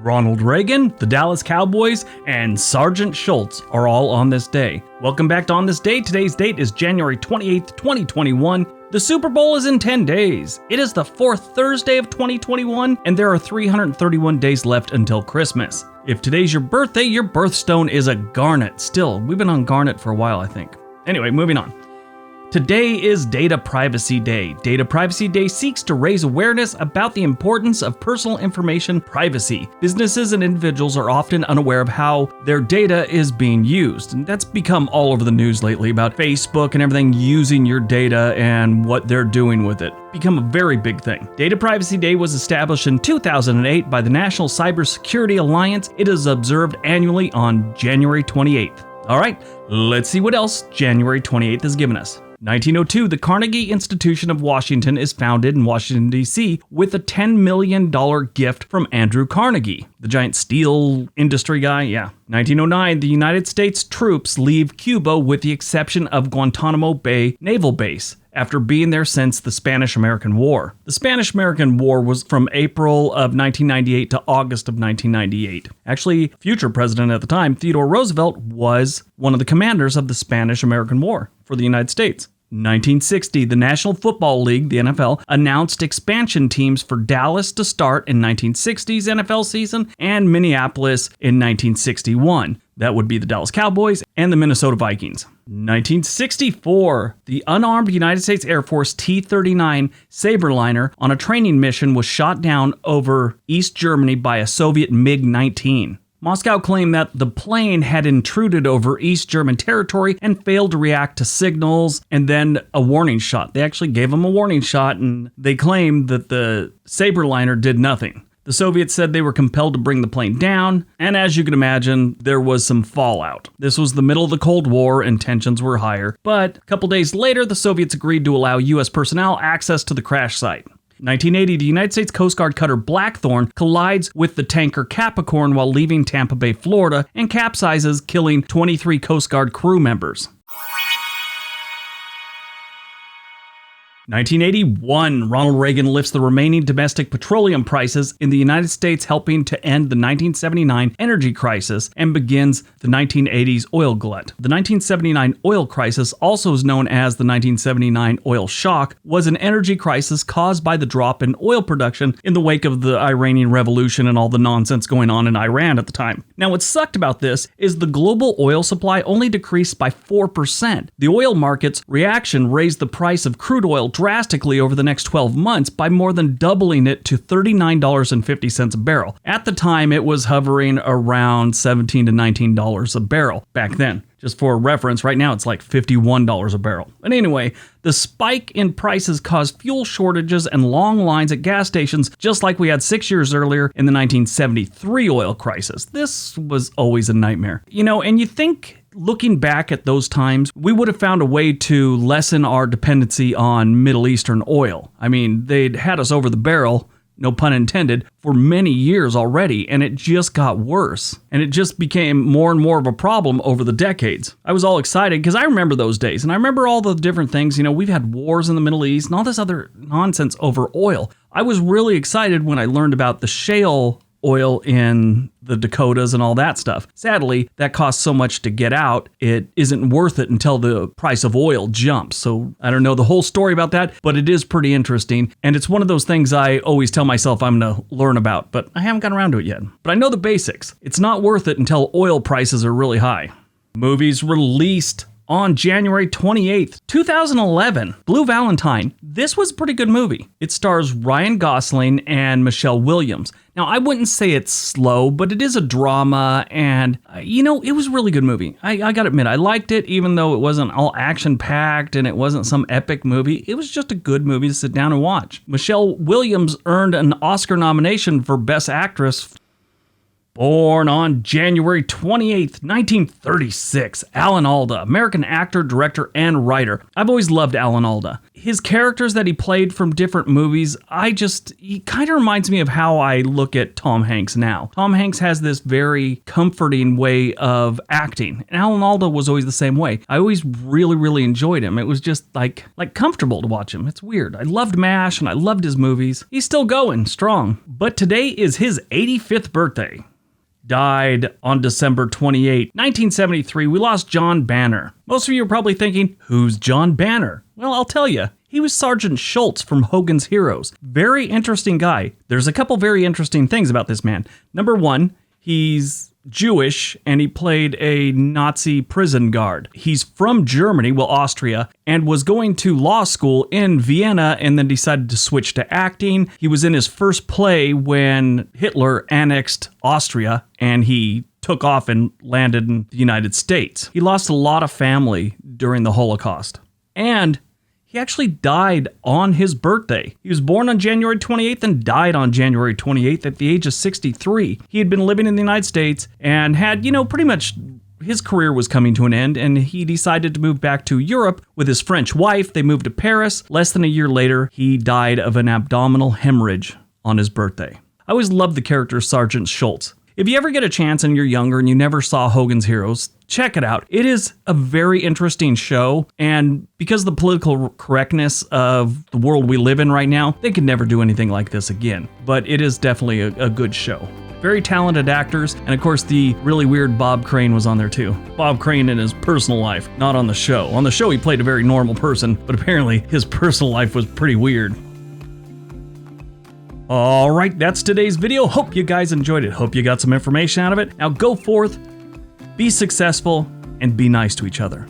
Ronald Reagan, the Dallas Cowboys, and Sergeant Schultz are all on this day. Welcome back to On This Day. Today's date is January 28th, 2021. The Super Bowl is in 10 days. It is the fourth Thursday of 2021, and there are 331 days left until Christmas. If today's your birthday, your birthstone is a garnet. Still, we've been on garnet for a while, I think. Anyway, moving on. Today is Data Privacy Day. Data Privacy Day seeks to raise awareness about the importance of personal information privacy. Businesses and individuals are often unaware of how their data is being used. And that's become all over the news lately about Facebook and everything using your data and what they're doing with it. Become a very big thing. Data Privacy Day was established in 2008 by the National Cybersecurity Alliance. It is observed annually on January 28th. All right, let's see what else January 28th has given us. 1902, the Carnegie Institution of Washington is founded in Washington, D.C. with a $10 million gift from Andrew Carnegie, the giant steel industry guy, yeah. 1909, the United States troops leave Cuba with the exception of Guantanamo Bay Naval Base, after being there since the Spanish-American War. The Spanish-American War was from April of 1998 to August of 1998. Actually, future president at the time, Theodore Roosevelt, was one of the commanders of the Spanish-American War for the United States. 1960, the National Football League, the NFL, announced expansion teams for Dallas to start in 1960's NFL season and Minneapolis in 1961. That would be the Dallas Cowboys and the Minnesota Vikings. 1964, the unarmed United States Air Force T-39 Saberliner on a training mission was shot down over East Germany by a Soviet MiG-19. Moscow claimed that the plane had intruded over East German territory and failed to react to signals and then a warning shot. They actually gave them a warning shot and they claimed that the Saberliner did nothing. The Soviets said they were compelled to bring the plane down, and as you can imagine, there was some fallout. This was the middle of the Cold War and tensions were higher, but a couple days later, the Soviets agreed to allow U.S. personnel access to the crash site. 1980, the United States Coast Guard cutter Blackthorn collides with the tanker Capricorn while leaving Tampa Bay, Florida, and capsizes, killing 23 Coast Guard crew members. 1981, Ronald Reagan lifts the remaining domestic petroleum prices in the United States, helping to end the 1979 energy crisis and begins the 1980s oil glut. The 1979 oil crisis, also is known as the 1979 oil shock, was an energy crisis caused by the drop in oil production in the wake of the Iranian Revolution and all the nonsense going on in Iran at the time. Now, what sucked about this is the global oil supply only decreased by 4%. The oil market's reaction raised the price of crude oil drastically over the next 12 months by more than doubling it to $39.50 a barrel. At the time, it was hovering around $17 to $19 a barrel back then. Just for reference, right now it's like $51 a barrel. But anyway, the spike in prices caused fuel shortages and long lines at gas stations, just like we had 6 years earlier in the 1973 oil crisis. This was always a nightmare. And you think, looking back at those times, we would have found a way to lessen our dependency on Middle Eastern oil. I mean, they'd had us over the barrel, no pun intended, for many years already, and it just got worse. And it just became more and more of a problem over the decades. I was all excited because I remember those days, and I remember all the different things. We've had wars in the Middle East and all this other nonsense over oil. I was really excited when I learned about the shale oil in the Dakotas and all that stuff. Sadly, that costs so much to get out, it isn't worth it until the price of oil jumps. So I don't know the whole story about that, but it is pretty interesting. And it's one of those things I always tell myself I'm going to learn about, but I haven't gotten around to it yet. But I know the basics. It's not worth it until oil prices are really high. Movies released on January 28th, 2011, Blue Valentine. This was a pretty good movie. It stars Ryan Gosling and Michelle Williams. Now, I wouldn't say it's slow, but it is a drama, and, it was a really good movie. I gotta admit, I liked it, even though it wasn't all action-packed and it wasn't some epic movie. It was just a good movie to sit down and watch. Michelle Williams earned an Oscar nomination for Best Actress. Born on January 28th, 1936, Alan Alda, American actor, director, and writer. I've always loved Alan Alda. his characters that he played from different movies, he kind of reminds me of how I look at Tom Hanks now. Tom Hanks has this very comforting way of acting, and Alan Alda was always the same way. I always really, really enjoyed him. It was just like comfortable to watch him. It's weird. I loved MASH and I loved his movies. He's still going strong. But today is his 85th birthday. Died on December 28, 1973. We lost John Banner. Most of you are probably thinking, who's John Banner? Well, I'll tell you. He was Sergeant Schultz from Hogan's Heroes. Very interesting guy. There's a couple very interesting things about this man. Number one, he's Jewish, and he played a Nazi prison guard. He's from Germany, well, Austria, and was going to law school in Vienna and then decided to switch to acting. He was in his first play when Hitler annexed Austria, and he took off and landed in the United States. He lost a lot of family during the Holocaust. And he actually died on his birthday. He was born on January 28th and died on January 28th at the age of 63. He had been living in the United States and had, pretty much his career was coming to an end, and he decided to move back to Europe with his French wife. They moved to Paris. Less than a year later, he died of an abdominal hemorrhage on his birthday. I always loved the character Sergeant Schultz. If you ever get a chance and you're younger and you never saw Hogan's Heroes, check it out. It is a very interesting show, and because of the political correctness of the world we live in right now, they could never do anything like this again. But it is definitely a good show. Very talented actors, and of course the really weird Bob Crane was on there too. Bob Crane in his personal life, not on the show. On the show he played a very normal person, but apparently his personal life was pretty weird. All right, that's today's video. Hope you guys enjoyed it. Hope you got some information out of it. Now go forth, be successful, and be nice to each other.